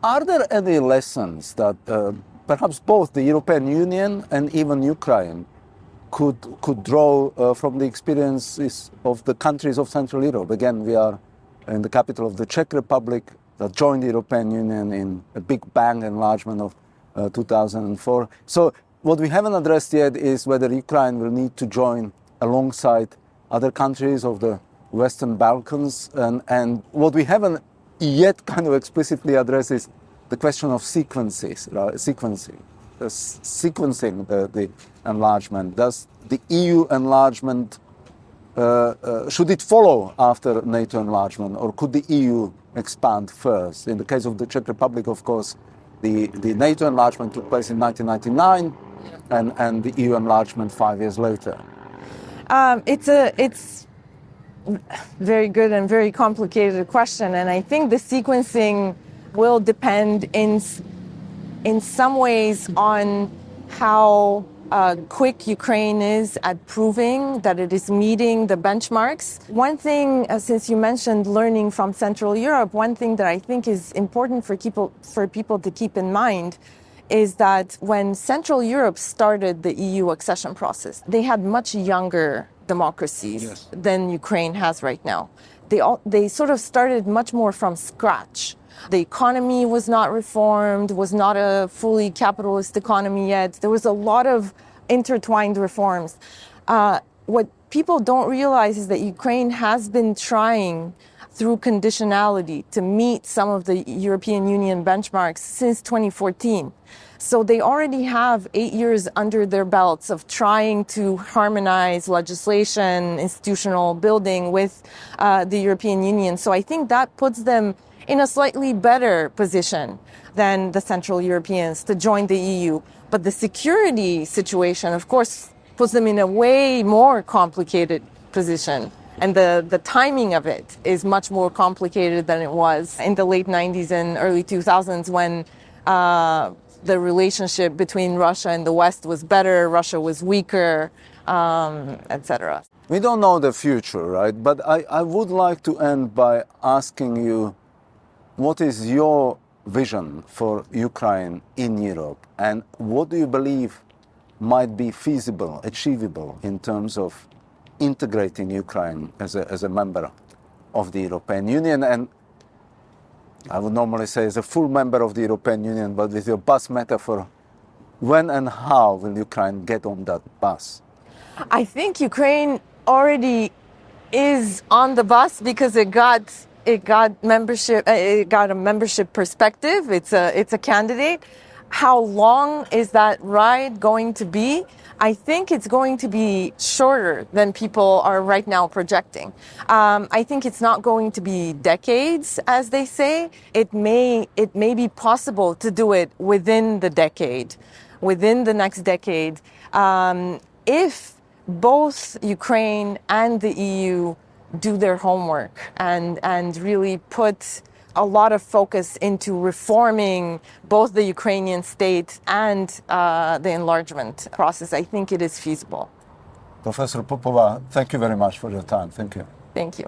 Are there any lessons that perhaps both the European Union and even Ukraine could draw from the experiences of the countries of Central Europe? Again, we are in the capital of the Czech Republic that joined the European Union in a big bang enlargement of 2004. So what we haven't addressed yet is whether Ukraine will need to join alongside other countries of the Western Balkans. And what we haven't yet kind of explicitly addressed is the question of sequencing the enlargement. Does the EU enlargement, should it follow after NATO enlargement, or could the EU expand first? In the case of the Czech Republic, of course, the NATO enlargement took place in 1999, and the EU enlargement 5 years later. It's very good and very complicated question, and I think the sequencing will depend in some ways on how quick Ukraine is at proving that it is meeting the benchmarks. One thing, since you mentioned learning from Central Europe, one thing that I think is important for people to keep in mind is that when Central Europe started the EU accession process, they had much younger democracies than Ukraine has right now. They sort of started much more from scratch. The economy was not reformed, was not a fully capitalist economy yet. There was a lot of intertwined reforms. What people don't realize is that Ukraine has been trying through conditionality to meet some of the European Union benchmarks since 2014. So they already have 8 years under their belts of trying to harmonize legislation, institutional building with the European Union. So I think that puts them in a slightly better position than the Central Europeans to join the EU. But the security situation, of course, puts them in a way more complicated position. And the timing of it is much more complicated than it was in the late 90s and early 2000s when the relationship between Russia and the West was better, Russia was weaker, etc. We don't know the future, right? But I would like to end by asking you, what is your vision for Ukraine in Europe? And what do you believe might be feasible, achievable in terms of integrating Ukraine as a member of the European Union? And I would normally say as a full member of the European Union, but with your bus metaphor, when and how will Ukraine get on that bus? I think Ukraine already is on the bus because it got membership. It got a membership perspective. It's a candidate. How long is that ride going to be? I think it's going to be shorter than people are right now projecting. I think it's not going to be decades, as they say. It may be possible to do it within the decade, within the next decade, if both Ukraine and the EU do their homework and really put a lot of focus into reforming both the Ukrainian state and the enlargement process. I think it is feasible. Professor Popova, thank you very much for your time. Thank you. Thank you.